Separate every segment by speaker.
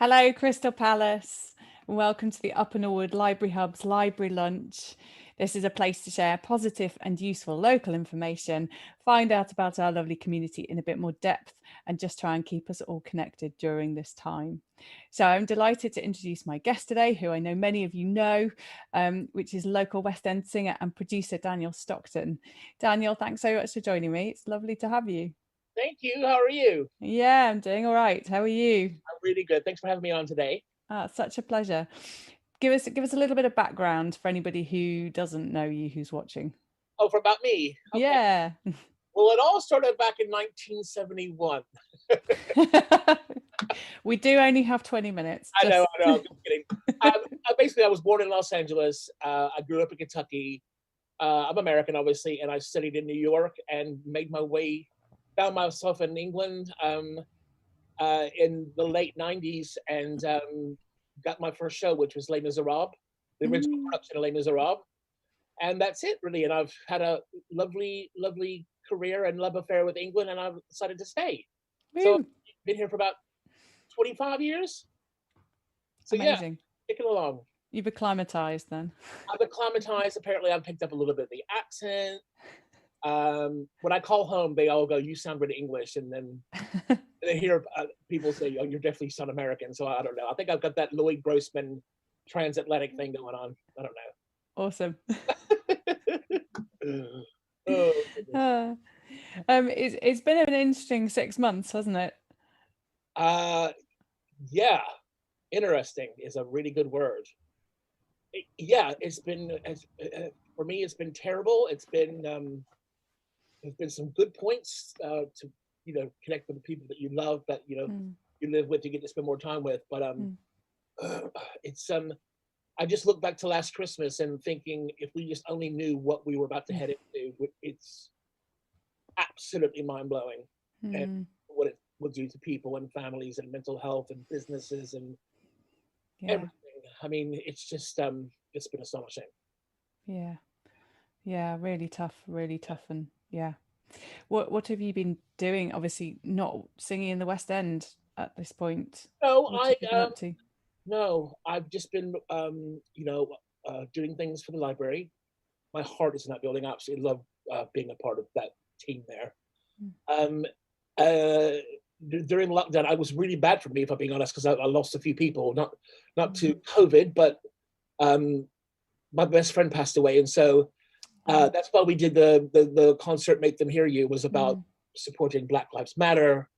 Speaker 1: Hello, Crystal Palace. Welcome to the Upper Norwood Library Hub's Library Lunch. This is a place to share positive and useful local information, find out about our lovely community in a bit more depth, and just try and keep us all connected during this time. So I'm delighted to introduce my guest today, who I know many of you know, which is local West End singer and producer Daniel Stockton. Daniel, thanks so much for joining me. It's lovely to have you.
Speaker 2: Thank you. How are you?
Speaker 1: Yeah, I'm doing all right. How are you?
Speaker 2: I'm really good. Thanks for having me on today.
Speaker 1: Such a pleasure. Give us a little bit of background for anybody who doesn't know you, who's watching.
Speaker 2: Oh, for about me. Okay.
Speaker 1: Yeah.
Speaker 2: Well, it all started back in 1971.
Speaker 1: We do only have 20 minutes.
Speaker 2: I know,
Speaker 1: Just
Speaker 2: I know. I'm just kidding. Basically, I was born in Los Angeles. I grew up in Kentucky. I'm American, obviously, and I studied in New York and made my way, found myself in England in the late 90s and got my first show, which was Les Miserables, the original production of Les Miserables. And that's it, really. And I've had a lovely, lovely career and love affair with England, and I've decided to stay. So
Speaker 1: woo,
Speaker 2: I've been here for about 25 years. So yeah,
Speaker 1: amazing.
Speaker 2: kicking along.
Speaker 1: You've acclimatized then.
Speaker 2: I've acclimatized. Apparently, I've picked up a little bit of the accent. When I call home, they all go, "You sound really English," and then they hear people say, "Oh, you're definitely sound American." So I don't know. I think I've got that Lloyd Grossman transatlantic thing going on. I don't
Speaker 1: Awesome.
Speaker 2: know. Oh,
Speaker 1: Uh, it's been an interesting 6 months, hasn't it?
Speaker 2: uh, yeah, interesting is a really good word. Yeah, it's been for me. It's been terrible. There's been some good points to connect with the people that you love, that
Speaker 1: Mm,
Speaker 2: you live with, you get to spend more time with. But
Speaker 1: mm,
Speaker 2: it's I just look back to last Christmas and thinking, if we just only knew what we were about to
Speaker 1: mm,
Speaker 2: head into, it's absolutely mind blowing, and
Speaker 1: mm.
Speaker 2: what it will do to people and families and mental health and businesses and
Speaker 1: Yeah,
Speaker 2: everything. I mean, it's just it's been astonishing.
Speaker 1: yeah, yeah. Really tough, and yeah. What have you been doing? Obviously, not singing in the West End at this point.
Speaker 2: No,
Speaker 1: What have you been up to?
Speaker 2: no, I've just been doing things for the library. My heart is in that building. I absolutely love being a part of that team there.
Speaker 1: Mm,
Speaker 2: Um, uh, During lockdown, I was really bad for me, if I'm being honest, because I lost a few people, not
Speaker 1: mm,
Speaker 2: to COVID, but um, my best friend passed away, and so
Speaker 1: oh,
Speaker 2: that's why we did the concert "Make Them Hear You." Was about
Speaker 1: mm,
Speaker 2: supporting Black Lives Matter.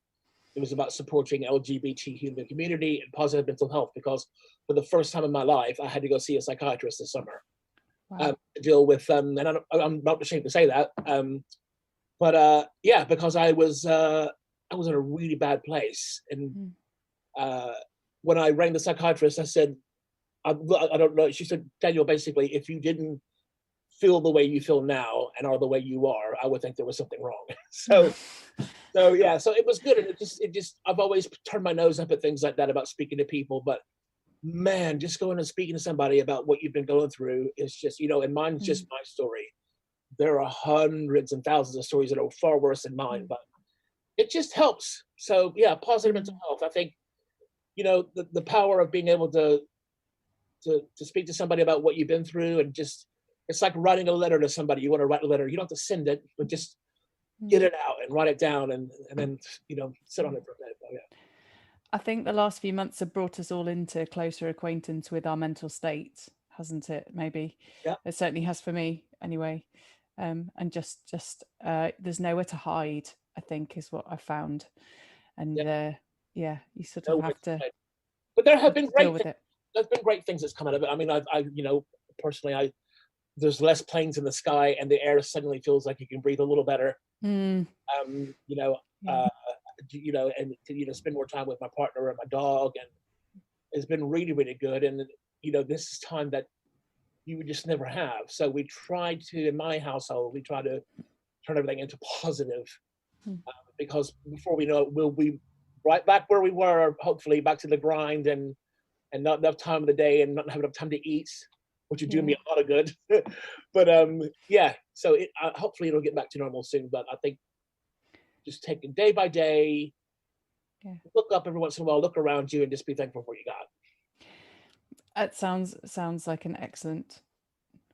Speaker 2: It was about supporting LGBT human community and positive mental health, because for the first time in my life, I had to go see a psychiatrist this summer
Speaker 1: wow.
Speaker 2: to deal with, and I'm not ashamed to say that, but yeah, because I was in a really bad place, and
Speaker 1: Mm,
Speaker 2: uh, when I rang the psychiatrist, I said, I don't know. She said, Daniel, basically, if you didn't feel the way you feel now and are the way you are, I would think there was something wrong. So yeah, so it was good, and it just I've always turned my nose up at things like that about speaking to people, but man, just going and speaking to somebody about what you've been going through is just, and mine's just
Speaker 1: mm,
Speaker 2: my story. There are hundreds and thousands of stories that are far worse than mine,
Speaker 1: mm,
Speaker 2: but it just helps. So yeah, positive mental
Speaker 1: mm.
Speaker 2: health. I think the power of being able to speak to somebody about what you've been through, and just it's like writing a letter to somebody. You want to write a letter, you don't have to send it, but just get
Speaker 1: Mm,
Speaker 2: it out and write it down, and then sit on
Speaker 1: mm.
Speaker 2: it for a bit. Oh, yeah.
Speaker 1: I think the last few months have brought us all into closer acquaintance with our mental state, hasn't it? Maybe
Speaker 2: Yeah.
Speaker 1: it certainly has for me, anyway. And just there's nowhere to hide, I think, is what I found. And
Speaker 2: Yeah.
Speaker 1: yeah, you sort of
Speaker 2: No,
Speaker 1: have
Speaker 2: it's
Speaker 1: to
Speaker 2: right. But there have
Speaker 1: have
Speaker 2: been
Speaker 1: to deal
Speaker 2: great
Speaker 1: with
Speaker 2: things.
Speaker 1: it.
Speaker 2: There's been great things that's come out of it. I mean, personally, I there's less planes in the sky, and the air suddenly feels like you can breathe a little better.
Speaker 1: Mm,
Speaker 2: Um, you know,
Speaker 1: yeah,
Speaker 2: uh, and to spend more time with my partner and my dog, and it's been really, really good. And this is time that you would just never have. So we try to, in my household, we try to turn everything into positive,
Speaker 1: mm,
Speaker 2: because before we know it, we'll be right back where we were, hopefully back to the grind, and not enough time of the day, and not have enough time to eat, which would do me
Speaker 1: yeah,
Speaker 2: a lot of good. But yeah, so hopefully it'll get back to normal soon. But I think just taking day by day,
Speaker 1: Yeah.
Speaker 2: look up every once in a while, look around you, and just be thankful for what you got.
Speaker 1: It sounds like an excellent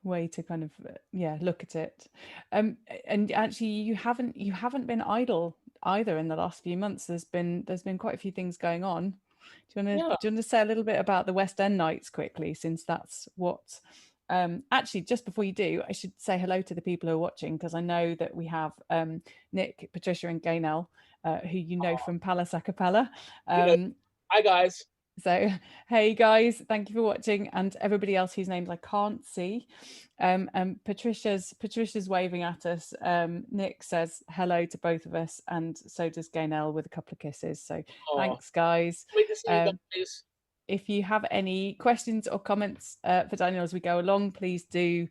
Speaker 1: way to kind of look at it. And actually you haven't been idle either in the last few months. There's been quite a few things going on.
Speaker 2: Yeah,
Speaker 1: Do you want to say a little bit about the West End nights quickly, since that's what actually, just before you do, I should say hello to the people who are watching, because I know that we have Nick, Patricia and Gaynell, who you know from Palace a Cappella.
Speaker 2: you know, hi guys.
Speaker 1: So, hey guys, thank you for watching, and everybody else whose names I can't see. Patricia's waving at us. Nick says hello to both of us, and so does Gaynell with a couple of kisses. So,
Speaker 2: Oh,
Speaker 1: thanks, guys.
Speaker 2: wait to see you
Speaker 1: Um,
Speaker 2: guys.
Speaker 1: if you have any questions or comments for Daniel as we go along, please do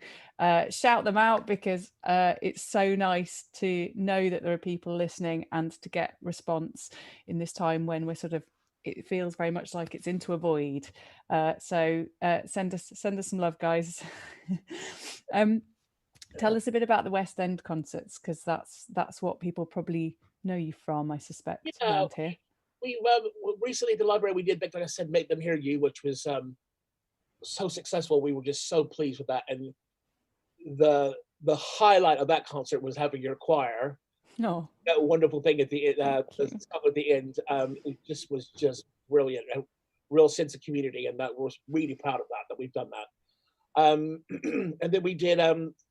Speaker 1: shout them out, because it's so nice to know that there are people listening and to get response in this time when we're sort of, it feels very much like it's into a void. So send us some love, guys. Tell us a bit about the West End concerts, because that's what people probably know you from, I suspect,
Speaker 2: Yeah,
Speaker 1: around here.
Speaker 2: we recently at the library we did, like I said, Make Them Hear You, which was so successful. We were just so pleased with that, and the highlight of that concert was having your choir.
Speaker 1: No.
Speaker 2: That wonderful thing at the
Speaker 1: Thank
Speaker 2: the
Speaker 1: you.
Speaker 2: stuff at the end. It just was just brilliant. A real sense of community, and that was really proud of that we've done that. And then we did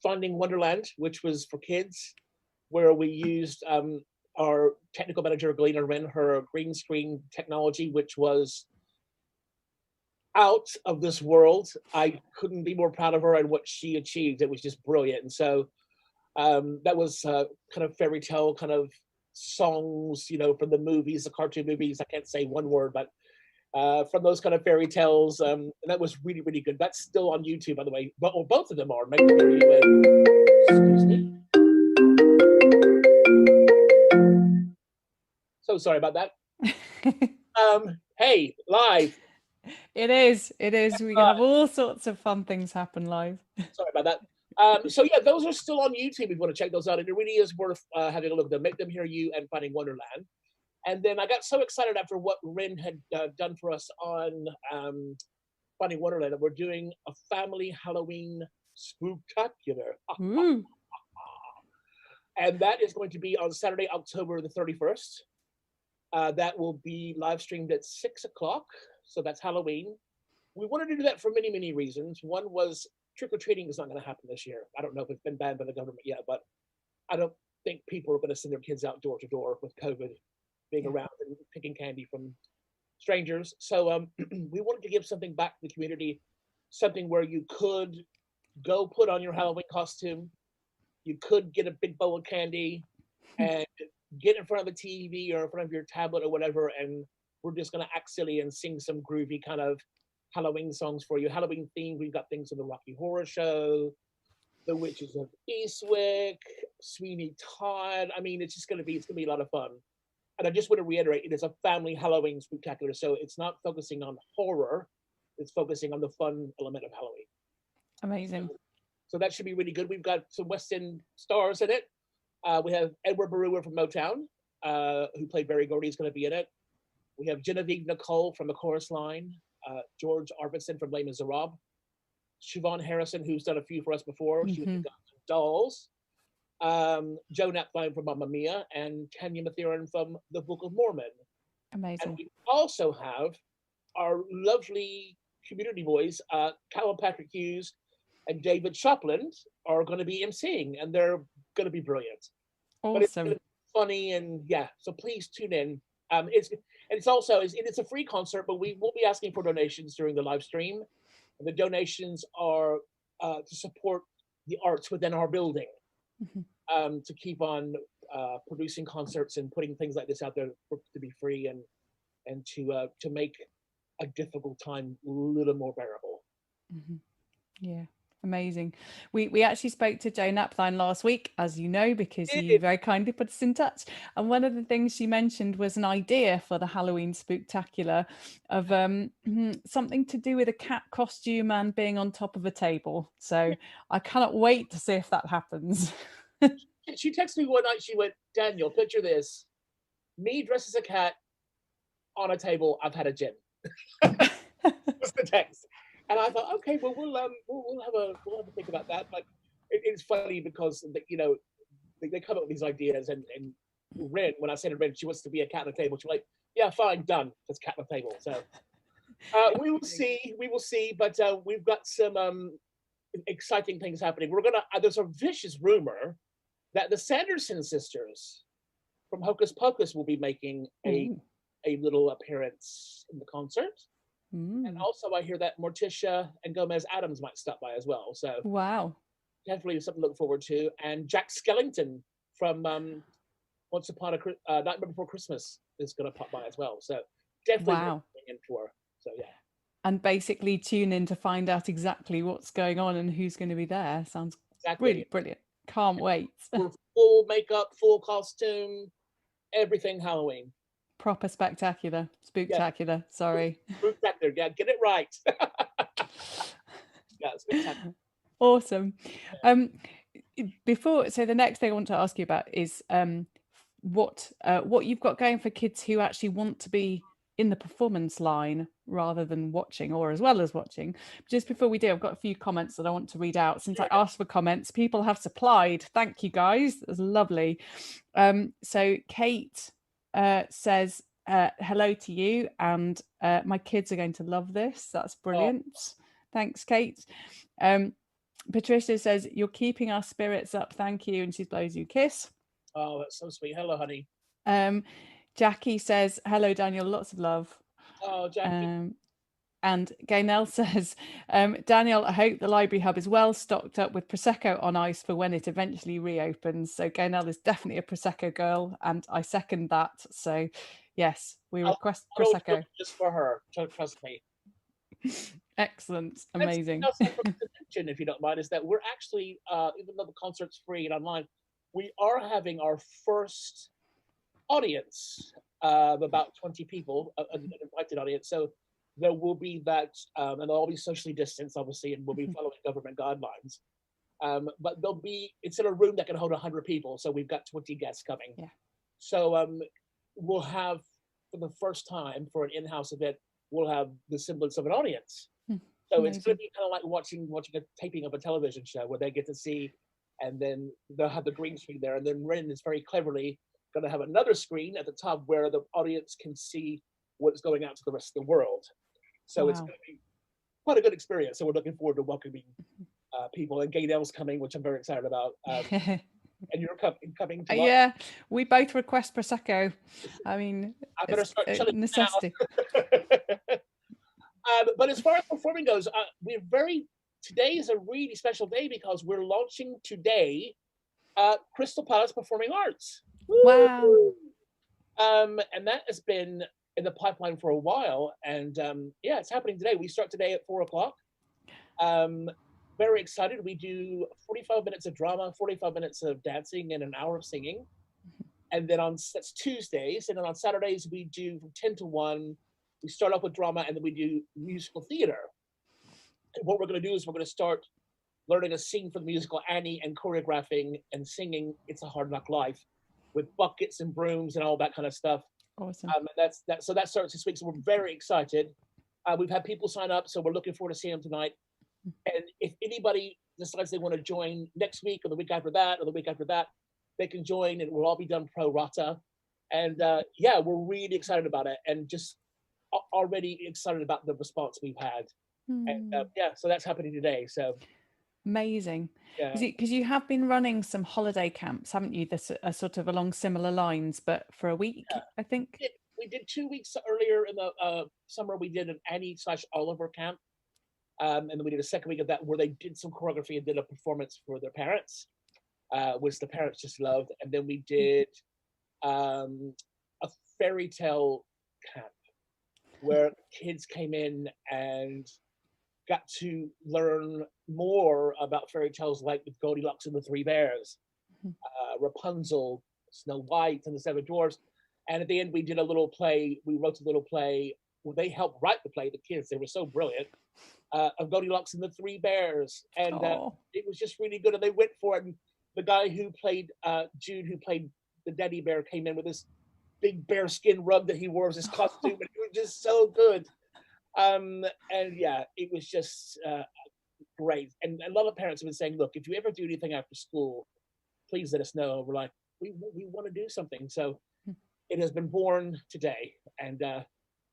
Speaker 2: Finding Wonderland, which was for kids, where we used our technical manager Galina.Rin, her green screen technology, which was out of this world. I couldn't be more proud of her and what she achieved. It was just brilliant. And so that was kind of fairy tale kind of songs, from the movies, the cartoon movies. I can't say one word, but from those kind of fairy tales. And that was really, really good. That's still on YouTube, by the way. But well, both of them are. Make Them Hear You and, excuse me. So sorry about that. Hey, live.
Speaker 1: It is. It is. We have all sorts of fun things happen live.
Speaker 2: Sorry about that. So yeah, those are still on YouTube if you want to check those out. And it really is worth having a look at them. Make Them Hear You and Finding Wonderland. And then I got so excited after what Rin had done for us on Finding Wonderland that we're doing a family Halloween spooktacular.
Speaker 1: Ooh.
Speaker 2: And that is going to be on Saturday, October the 31st. That will be live streamed at 6 o'clock. So that's Halloween. We wanted to do that for many, many reasons. One was trick-or-treating is not going to happen this year. I don't know if it's been banned by the government yet, but I don't think people are going to send their kids out door to door with COVID being around and picking candy from strangers. So we wanted to give something back to the community, something where you could go put on your Halloween costume, you could get a big bowl of candy and get in front of the TV or in front of your tablet or whatever, and we're just going to act silly and sing some groovy kind of Halloween songs for you. Halloween themed, we've got things from the Rocky Horror Show, The Witches of Eastwick, Sweeney Todd. I mean, it's going to be a lot of fun. And I just want to reiterate, it is a family Halloween spectacular. So it's not focusing on horror, it's focusing on the fun element of Halloween.
Speaker 1: Amazing.
Speaker 2: So that should be really good. We've got some West End stars in it. We have Edward Barua from Motown, who played Barry Gordy, is going to be in it. We have Genevieve Nicole from The Chorus Line, George Arvidsson from Les Miserables, Siobhan Harrison, who's done a few for us before. She was in Dolls. Joe Napthine from Mamma Mia, and Tanya Mathiran from The Book of Mormon.
Speaker 1: Amazing.
Speaker 2: And we also have our lovely community boys, Callum Patrick Hughes and David Shopland, are going to be emceeing, and they're going to be brilliant.
Speaker 1: Awesome.
Speaker 2: But it's funny, and yeah, so please tune in. It's a free concert, but we will be asking for donations during the live stream. And the donations are to support the arts within our building. To keep on producing concerts and putting things like this out there to be free and to make a difficult time a little more bearable.
Speaker 1: Yeah, amazing. We actually spoke to Joe Napthine last week, as you know, because you very kindly put us in touch. And one of the things she mentioned was an idea for the Halloween spooktacular of something to do with a cat costume and being on top of a table. So I cannot wait to see if that happens.
Speaker 2: She texted me one night. She went, "Daniel, picture this: me dressed as a cat, on a table, I've had a gin. What's the text? And I thought, okay, well, we'll have a think about that. But it's funny because they come up with these ideas, and Rin, when I said to Rin, she wants to be a cat on the table. She's like, yeah, fine, done. That's cat on the table. So we will see. We will see. But we've got some exciting things happening. We're gonna. There's a vicious rumor that the Sanderson sisters from Hocus Pocus will be making a little appearance in the concert. And also, I hear that Morticia and Gomez Adams might stop by as well. So
Speaker 1: Wow.
Speaker 2: definitely something to look forward to. And Jack Skellington from Once Upon a Nightmare Before Christmas is going to pop by as well. So definitely
Speaker 1: Wow.
Speaker 2: in for. So yeah.
Speaker 1: And basically tune in to find out exactly what's going on and who's going to be there. Sounds really
Speaker 2: Exactly.
Speaker 1: brilliant. Can't wait.
Speaker 2: We're full makeup, full costume, everything Halloween.
Speaker 1: Proper spectacular. Spooktacular.
Speaker 2: Yeah.
Speaker 1: Sorry.
Speaker 2: Spectacular. Yeah, get it right. Yeah, spectacular.
Speaker 1: Awesome. So the next thing I want to ask you about is what you've got going for kids who actually want to be in the performance line rather than watching, or as well as watching. Just before we do, I've got a few comments that I want to read out. Since I asked for comments, people have supplied. Thank you, guys. That's lovely. So Kate says, hello to you, and my kids are going to love this. That's brilliant. Thanks, Kate. Patricia says, you're keeping our spirits up. Thank you. And she blows you a kiss.
Speaker 2: Oh, that's so sweet. Hello, honey.
Speaker 1: Jackie says, hello, Daniel. Lots of love.
Speaker 2: Oh, Jackie.
Speaker 1: And Gaynell says, Daniel, I hope the library hub is well stocked up with Prosecco on ice for when it eventually reopens. So Gaynell is definitely a Prosecco girl, and I second that. So yes, we request Prosecco.
Speaker 2: Just for her, trust me.
Speaker 1: Excellent. Amazing.
Speaker 2: Mention, if you don't mind, is that we're actually, even though the concert's free and online, we are having our first audience of about 20 people, an invited audience. So there will be that, and they'll all be socially distanced, obviously, and we'll be following government guidelines. But it's in a room that can hold 100 people. So we've got 20 guests coming.
Speaker 1: Yeah.
Speaker 2: So we'll have, for the first time, for an in-house event, we'll have the semblance of an audience. So amazing. It's going to be kind of like watching a taping of a television show where they get to see, and then they'll have the green screen there. And then Rin is very cleverly going to have another screen at the top where the audience can see what's going out to the rest of the world. So it's going to be quite a good experience. So we're looking forward to welcoming people. And Gaynell's coming, which I'm very excited about. And you're coming to
Speaker 1: yeah, we both request Prosecco. I mean,
Speaker 2: I better start chilling
Speaker 1: necessity.
Speaker 2: But as far as performing goes, today is a really special day because we're launching today Crystal Palace Performing Arts.
Speaker 1: Wow.
Speaker 2: And that has been in the pipeline for a while. And yeah, it's happening today. We start today at 4:00. Very excited. We do 45 minutes of drama, 45 minutes of dancing, and an hour of singing. And then that's Tuesdays. And then on Saturdays, we do from 10 to 1. We start off with drama, and then we do musical theater. And what we're going to do is we're going to start learning to sing for the musical Annie and choreographing and singing It's a Hard Knock Life with buckets and brooms and all that kind of stuff.
Speaker 1: Awesome.
Speaker 2: And so that starts this week. So we're very excited. We've had people sign up, so we're looking forward to seeing them tonight. And if anybody decides they want to join next week or the week after that or the week after that, they can join, and we'll all be done pro rata. And yeah, we're really excited about it, and just already excited about the response we've had. And yeah, so that's happening today. So
Speaker 1: amazing.
Speaker 2: Yeah.
Speaker 1: Because you have been running some holiday camps, haven't you? This are sort of along similar lines, but for a week, I think.
Speaker 2: We did 2 weeks earlier in the summer. We did an Annie/Oliver camp. And then we did a second week of that where they did some choreography and did a performance for their parents, which the parents just loved. And then we did a fairy tale camp where kids came in and got to learn more about fairy tales, like with Goldilocks and the Three Bears, Rapunzel, Snow White, and the Seven Dwarfs. And at the end, we did a little play. We wrote a little play. Well, they helped write the play, the kids. They were so brilliant. Of Goldilocks and the Three Bears. And it was just really good. And they went for it. And the guy who played Jude, who played the Daddy Bear, came in with this big bearskin rug that he wore as his costume, and it was just so good. And yeah, it was just great. And a lot of parents have been saying, look, if you ever do anything after school, please let us know. We're like, we want to do something. So it has been born today. And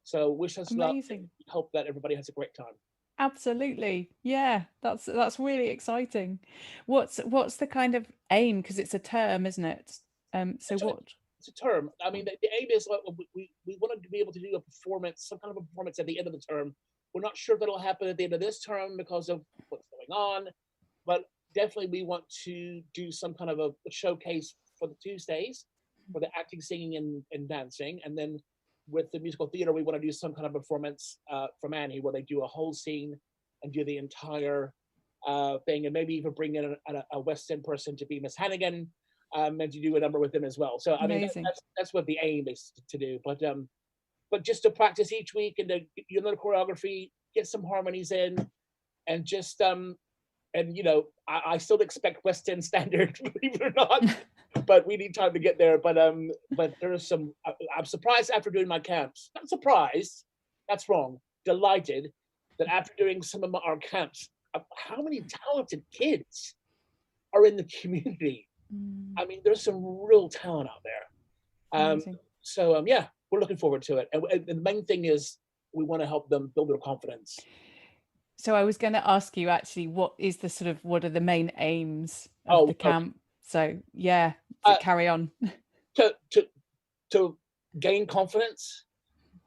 Speaker 2: so wish us luck and
Speaker 1: Amazing.
Speaker 2: hope that everybody has a great time.
Speaker 1: Absolutely. Yeah, that's really exciting. What's the kind of aim? Because it's a term, isn't it? So
Speaker 2: It's a,
Speaker 1: what?
Speaker 2: it's a term. I mean, the aim is we wanted to be able to do a performance, some kind of a performance at the end of the term. We're not sure that'll happen at the end of this term because of what's going on, but definitely we want to do some kind of a showcase for the Tuesdays for the acting, singing, and dancing. And then with the musical theater, we want to do some kind of performance from Annie where they do a whole scene and do the entire thing, and maybe even bring in a West End person to be Miss Hannigan, and to do a number with them as well. So I mean,
Speaker 1: Amazing.
Speaker 2: that's what the aim is to do. But just to practice each week and to the choreography, get some harmonies in, and just and I still expect West End standard, believe it or not. But we need time to get there. But there's some. I'm surprised after doing my camps. Not surprised. That's wrong. Delighted that after doing some of our camps, how many talented kids are in the community. I mean, there's some real talent out there.
Speaker 1: Amazing.
Speaker 2: So yeah, we're looking forward to it. And the main thing is we want to help them build their confidence.
Speaker 1: So I was going to ask you actually, what are the main aims of
Speaker 2: Oh,
Speaker 1: the
Speaker 2: okay.
Speaker 1: camp? So yeah,
Speaker 2: Uh,
Speaker 1: carry on.
Speaker 2: to to to gain confidence.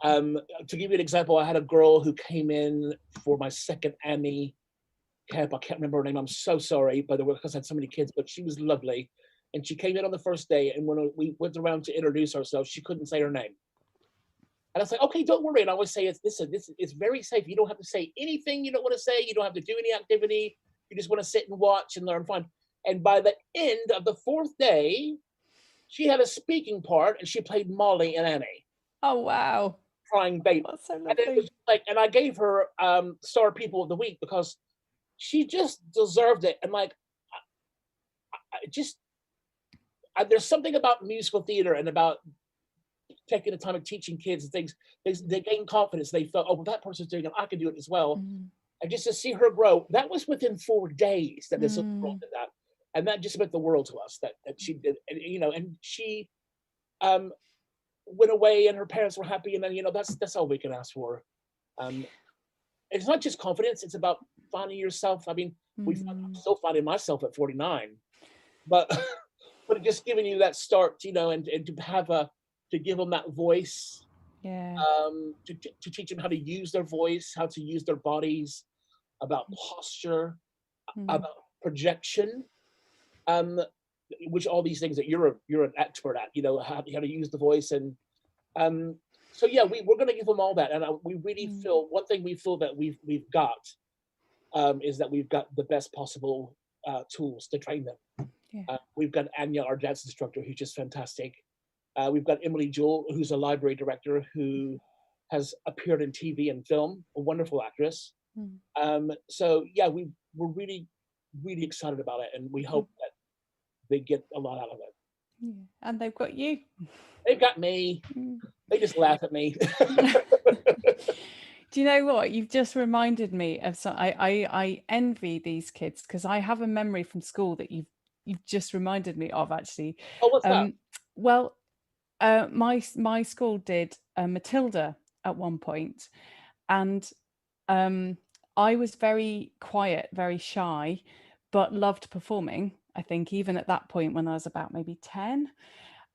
Speaker 2: To give you an example, I had a girl who came in for my second Annie camp. I can't remember her name. I'm so sorry, by the way, because I had so many kids, but she was lovely. And she came in on the first day, and when we went around to introduce ourselves, she couldn't say her name. And I was like, okay, don't worry. And I always say, it's very safe. You don't have to say anything you don't want to say. You don't have to do any activity. You just want to sit and watch and learn fun. And by the end of the fourth day, she had a speaking part, and she played Molly and Annie,
Speaker 1: Oh wow,
Speaker 2: crying baby.
Speaker 1: that's so
Speaker 2: And it was
Speaker 1: lovely.
Speaker 2: like, and I gave her Star People of the Week because she just deserved it. And like, I just there's something about musical theater and about taking the time of teaching kids and things. They gain confidence. They felt, oh, well, that person's doing it, I can do it as well.
Speaker 1: Mm.
Speaker 2: And just to see her grow, that was within 4 days that this girl
Speaker 1: Mm.
Speaker 2: did that. And that just meant the world to us that she did. And she um, went away and her parents were happy. And then, that's all we can ask for. Um, it's not just confidence. It's about finding yourself. I mean, I'm still finding myself at 49, but but just giving you that start, and to have to give them that voice,
Speaker 1: Yeah.
Speaker 2: to teach them how to use their voice, how to use their bodies, about posture,
Speaker 1: Mm.
Speaker 2: about projection, um, which all these things that you're an expert at, how to use the voice. And um, so yeah, we're going to give them all that. And we really
Speaker 1: Mm.
Speaker 2: feel, one thing we feel that we've got is that we've got the best possible tools to train them.
Speaker 1: Yeah.
Speaker 2: We've got Anya, our dance instructor, who's just fantastic. We've got Emily Jewell, who's a library director who has appeared in TV and film, a wonderful actress. So yeah, we're really, really excited about it, and we hope that they get a lot out of it.
Speaker 1: Yeah. And they've got you.
Speaker 2: They've got me. They just laugh at me.
Speaker 1: Do you know what? You've just reminded me of some. I envy these kids because I have a memory from school that you've just reminded me of actually.
Speaker 2: Oh, what's that?
Speaker 1: Well, my school did Matilda at one point, and I was very quiet, very shy, but loved performing. I think even at that point when I was about maybe 10.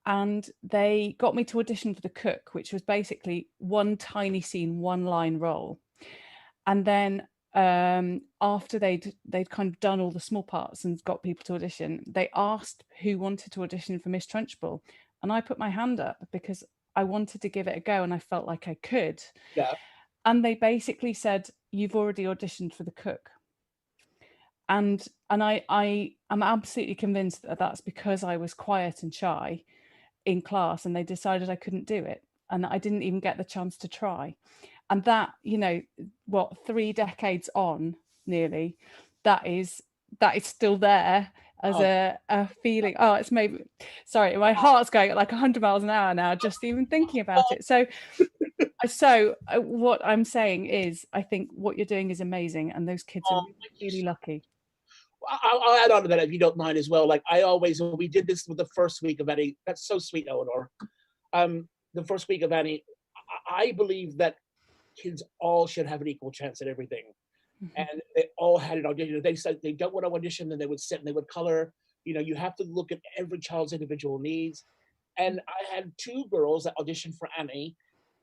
Speaker 1: And they got me to audition for The Cook, which was basically one tiny scene, one line role. And then after they'd kind of done all the small parts and got people to audition, they asked who wanted to audition for Miss Trunchbull. And I put my hand up because I wanted to give it a go and I felt like I could.
Speaker 2: Yeah.
Speaker 1: And they basically said, you've already auditioned for The Cook. And I am absolutely convinced that that's because I was quiet and shy in class and they decided I couldn't do it. And I didn't even get the chance to try. And that, 3 decades on nearly, that is still there as
Speaker 2: Oh,
Speaker 1: a feeling. Oh, it's maybe, sorry, my heart's going at like 100 miles an hour now, just even thinking about it. So what I'm saying is, I think what you're doing is amazing, and those kids are
Speaker 2: oh,
Speaker 1: really,
Speaker 2: thank you
Speaker 1: really
Speaker 2: so.
Speaker 1: lucky.
Speaker 2: I'll add on to that if you don't mind as well. Like I always, when we did this with the first week of Annie, that's so sweet, Eleanor. The first week of Annie, I believe that kids all should have an equal chance at everything.
Speaker 1: Mhm.
Speaker 2: And they all had an audition. They said they don't want to audition, then they would sit and they would color. You know, you have to look at every child's individual needs. And I had two girls that auditioned for Annie,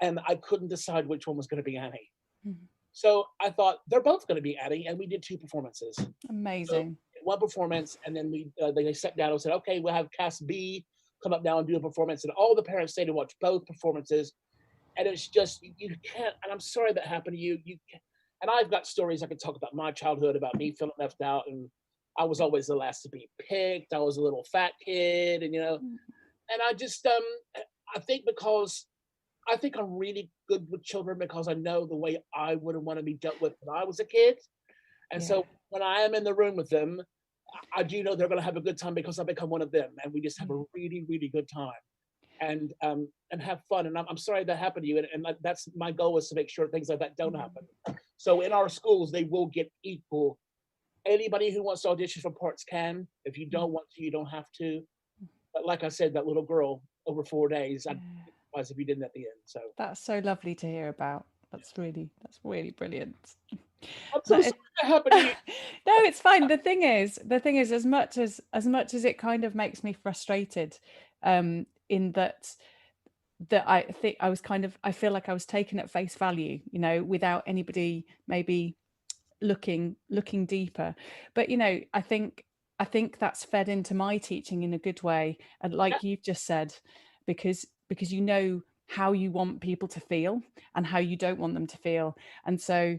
Speaker 2: and I couldn't decide which one was going to be Annie.
Speaker 1: Mhm.
Speaker 2: So I thought they're both going to be Annie, and we did two performances. So
Speaker 1: Amazing.
Speaker 2: one performance, and then they sat down and said, "Okay, we'll have cast B come up now and do a performance." And all the parents stayed to watch both performances, and it's just you can't. And I'm sorry that happened to you. You can't, and I've got stories I could talk about my childhood, about me feeling left out, and I was always the last to be picked. I was a little fat kid, and and I just I think because I think I'm really good with children because I know the way I would have wanted to be dealt with when I was a kid. And
Speaker 1: Yeah.
Speaker 2: so when I am in the room with them, I do know they're going to have a good time because I become one of them, and we just have
Speaker 1: Yeah.
Speaker 2: a really, really good time and have fun. And I'm sorry that happened to you, and that's my goal is to make sure things like that don't happen. So in our schools, they will get equal. Anybody who wants to audition for parts can. If you don't want to, you don't have to. But like I said, that little girl over 4 days, I'd
Speaker 1: Yeah.
Speaker 2: be surprised if you didn't at the end. So
Speaker 1: That's so lovely to hear about. That's really brilliant.
Speaker 2: I'm
Speaker 1: And
Speaker 2: so sorry that happened to you.
Speaker 1: no, it's fine. The thing is, as much as it kind of makes me frustrated, in that I think I was kind of, I feel like I was taken at face value, without anybody maybe looking deeper. But I think that's fed into my teaching in a good way, and
Speaker 2: Yeah,
Speaker 1: like you've just said, because you know how you want people to feel and how you don't want them to feel. And so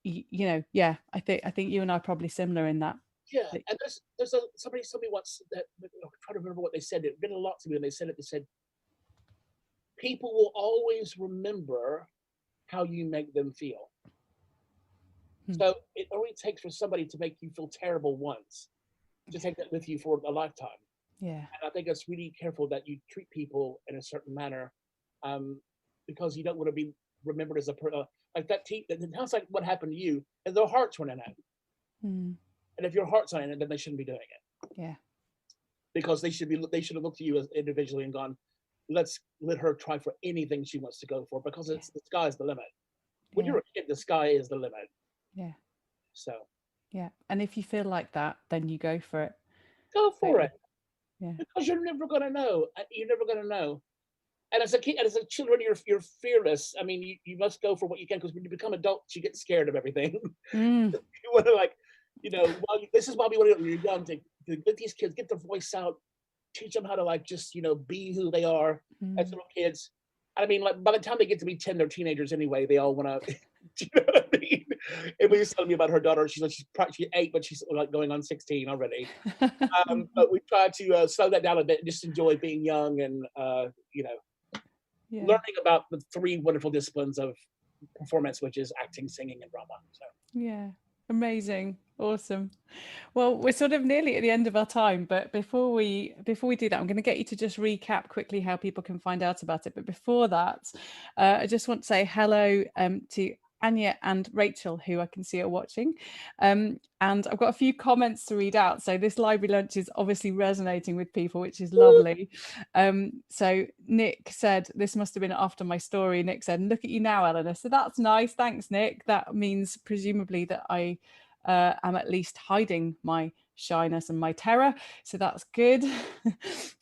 Speaker 1: yeah, I think you and I are probably similar in that.
Speaker 2: yeah.
Speaker 1: That-
Speaker 2: And somebody once that I'm trying to remember what they said. It meant a lot to me when they said it. They said people will always remember how you make them feel.
Speaker 1: hmm,
Speaker 2: So it only takes for somebody to make you feel terrible once to take that with you for a lifetime.
Speaker 1: yeah.
Speaker 2: And I think it's really careful that you treat people in a certain manner, um, because you don't want to be remembered as like that. It sounds like what happened to you, and their hearts weren't in it.
Speaker 1: Hmm,
Speaker 2: And if your heart's not in it, then they shouldn't be doing it
Speaker 1: yeah.
Speaker 2: because they should have looked at you as individually and gone, let's let her try for anything she wants to go for because
Speaker 1: Yeah.
Speaker 2: it's the sky's the limit. When
Speaker 1: Yeah.
Speaker 2: you're a kid, the sky is the limit.
Speaker 1: Yeah.
Speaker 2: So
Speaker 1: Yeah. And if you feel like that, then you go for it.
Speaker 2: go
Speaker 1: Don't
Speaker 2: for
Speaker 1: you?
Speaker 2: it
Speaker 1: Yeah.
Speaker 2: because you're never gonna know. You're never gonna know. And as a kid, as a children, you're fearless. I mean, you must go for what you can because when you become adults, you get scared of everything.
Speaker 1: Mm.
Speaker 2: You want to this is why we want to when you're young to let these kids get their voice out, teach them how to like just be who they are as
Speaker 1: Mm.
Speaker 2: little kids. I mean, like by the time they get to be 10, they're teenagers anyway. They all want to. You know what I mean? Emily was telling me about her daughter. She's 8, but she's like going on 16 already. But we try to slow that down a bit and just enjoy being young and
Speaker 1: Yeah.
Speaker 2: learning about the three wonderful disciplines of performance, which is acting, singing, and drama. So
Speaker 1: Yeah. Amazing. Awesome. Well, we're sort of nearly at the end of our time, but before we do that, I'm going to get you to just recap quickly how people can find out about it. But before that, I just want to say hello to Anya and Rachel, who I can see are watching. And I've got a few comments to read out. So this library lunch is obviously resonating with people, which is lovely. So Nick said, this must have been after my story. Nick said, look at you now, Eleanor. So that's nice. Thanks, Nick. That means presumably that I am at least hiding my shyness and my terror. So that's good.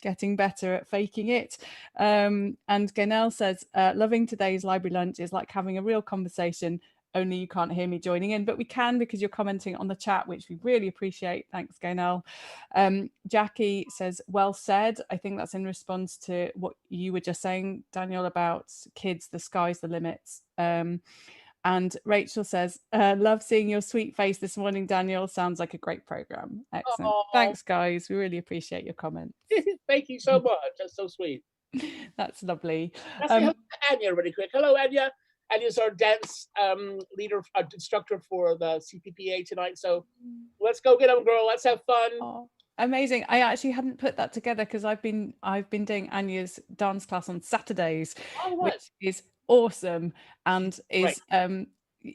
Speaker 1: Getting better at faking it. And Ganel says, loving today's library lunch is like having a real conversation, only you can't hear me joining in, but we can because you're commenting on the chat, which we really appreciate. Thanks, Gaynell. Jackie says, well said. I think that's in response to what you were just saying, Daniel, about kids, the sky's the limits. And Rachel says, love seeing your sweet face this morning, Daniel. Sounds like a great program. Excellent.
Speaker 2: oh,
Speaker 1: Thanks, guys. We really appreciate your comments.
Speaker 2: thank you so much. That's so sweet.
Speaker 1: That's lovely.
Speaker 2: Let's say hello to Anya really quick. Hello, Anya. Anya's our dance leader, instructor for the CPPA tonight. So let's go get them, girl. Let's have fun.
Speaker 1: Oh, Amazing. I actually hadn't put that together because I've been doing Anya's dance class on Saturdays,
Speaker 2: Oh, what?
Speaker 1: which is awesome and
Speaker 2: Right.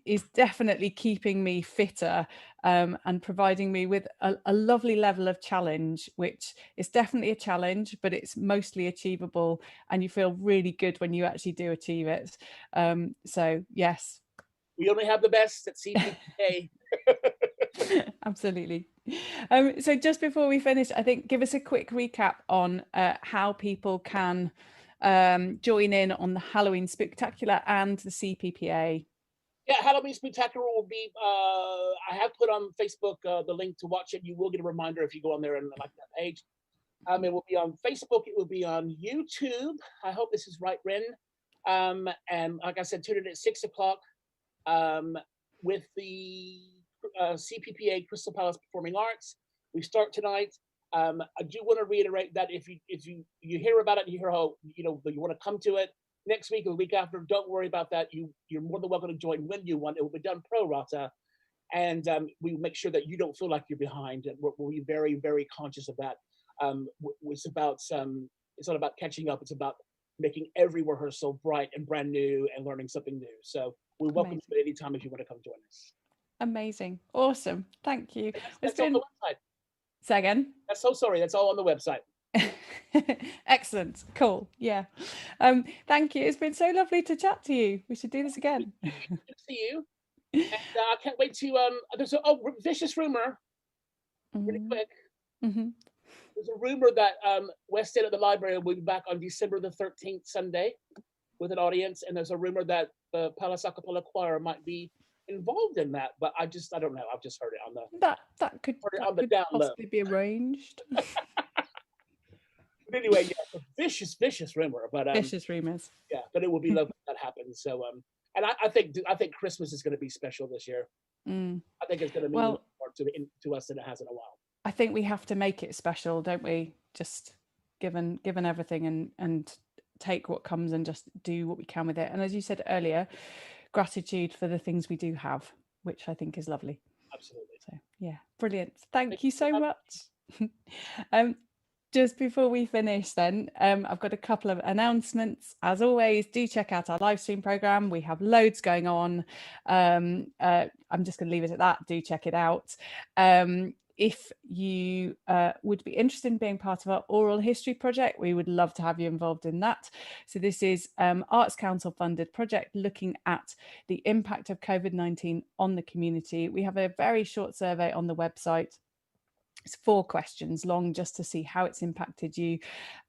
Speaker 1: is definitely keeping me fitter, and providing me with a lovely level of challenge, which is definitely a challenge, but it's mostly achievable, and you feel really good when you actually do achieve it. So yes.
Speaker 2: We only have the best at CPPA.
Speaker 1: Absolutely. So just before we finish, I think give us a quick recap on how people can join in on the Halloween Spectacular and the CPPA.
Speaker 2: Yeah, Halloween Spectacular will be. I have put on Facebook the link to watch it. You will get a reminder if you go on there and like that page. It will be on Facebook. It will be on YouTube. I hope this is right, Rin. And like I said, tune in at 6 o'clock um, with the CPPA Crystal Palace Performing Arts. We start tonight. I do want to reiterate that if you hear about it, you hear how you want to come to it next week or the week after. Don't worry about that. You're more than welcome to join when you want. It will be done pro rata, and we make sure that you don't feel like you're behind. And we'll be very very conscious of that. It's not about catching up. It's about making every rehearsal bright and brand new and learning something new. So we welcome you at any time if you want to come join us.
Speaker 1: Amazing. Awesome. Thank you.
Speaker 2: That's on the website.
Speaker 1: Say again.
Speaker 2: That's so sorry. That's all on the website.
Speaker 1: Excellent. Cool. Yeah. Thank you. It's been so lovely to chat to you. We should do this again.
Speaker 2: Good to see you. And I can't wait to there's a vicious rumor really quick.
Speaker 1: Mm-hmm.
Speaker 2: There's a rumor that West End at the Library will be back on December the 13th, Sunday, with an audience, and there's a rumor that the Palace A Cappella Choir might be involved in that, but I don't know. I've just heard it on the down low.
Speaker 1: Possibly be arranged.
Speaker 2: But anyway, yeah, vicious rumor, but
Speaker 1: vicious rumors.
Speaker 2: Yeah, but it will be lovely if that happens. So and I think Christmas is going to be special this year. I think it's going to mean more to us than it has in a while.
Speaker 1: I think we have to make it special, don't we? Just given everything and take what comes and just do what we can with it. And as you said earlier, gratitude for the things we do have, which I think is lovely.
Speaker 2: Absolutely.
Speaker 1: So yeah, brilliant. Thank you so much. Just before we finish then, I've got a couple of announcements. As always, do check out our live stream program. We have loads going on. I'm just going to leave it at that. Do check it out. If you would be interested in being part of our oral history project, we would love to have you involved in that. So this is Arts Council funded project looking at the impact of COVID-19 on the community. We have a very short survey on the website. It's 4 questions long, just to see how it's impacted you,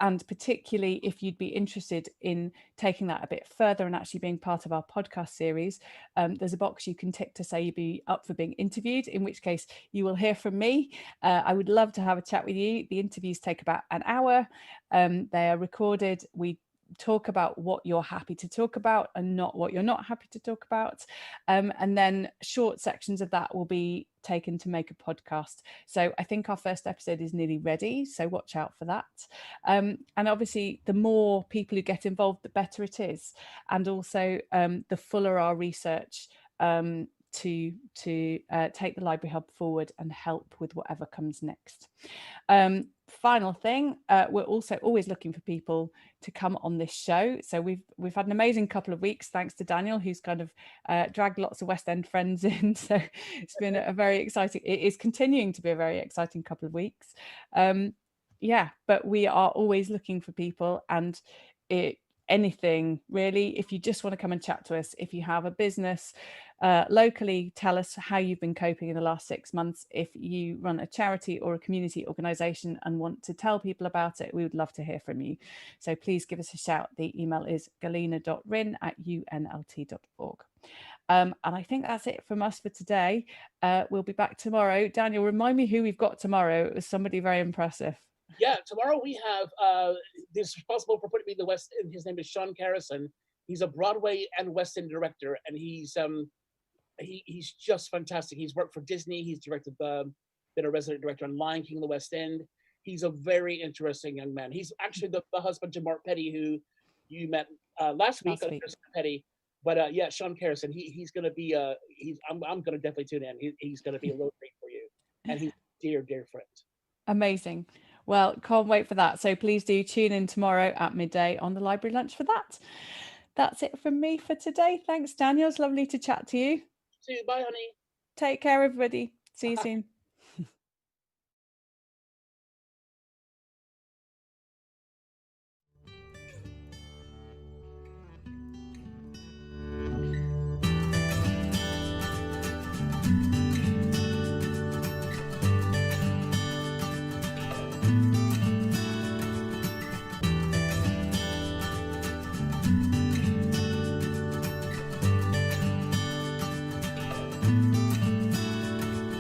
Speaker 1: and particularly if you'd be interested in taking that a bit further and actually being part of our podcast series. There's a box you can tick to say you'd be up for being interviewed, in which case you will hear from me. I would love to have a chat with you. The interviews take about an hour. They are recorded. We talk about what you're happy to talk about and not what you're not happy to talk about, and then short sections of that will be taken to make a podcast. So I think our first episode is nearly ready, so watch out for that. And obviously the more people who get involved, the better it is, and also the fuller our research to take the Library Hub forward and help with whatever comes next. Final thing, we're also always looking for people to come on this show. So we've had an amazing couple of weeks, thanks to Daniel, who's kind of dragged lots of West End friends in. So it's been a very exciting, it is continuing to be a very exciting couple of weeks. Yeah, but we are always looking for people, and anything really. If you just want to come and chat to us, if you have a business locally, tell us how you've been coping in the last 6 months. If you run a charity or a community organisation and want to tell people about it, we would love to hear from you. So please give us a shout. The email is galina.rin@unlt.org. And I think that's it from us for today. We'll be back tomorrow. Daniel, remind me who we've got tomorrow. It was somebody very impressive.
Speaker 2: Yeah, tomorrow we have this responsible for putting me in the West End. His name is Sean Carrison. He's a Broadway and West End director, and he's just fantastic. He's worked for Disney. He's directed been a resident director on Lion King in the West End. He's a very interesting young man. He's actually the husband to Mark Petty, who you met last week. Petty. But yeah, Sean Carrison. He's going to be I'm going to definitely tune in. He's going to be a road treat for you, and he's a dear friend.
Speaker 1: Amazing. Well, can't wait for that. So please do tune in tomorrow at midday on the library lunch for that. That's it from me for today. Thanks, Daniel. It's lovely to chat to you.
Speaker 2: See you. Bye, honey.
Speaker 1: Take care, everybody. See you soon.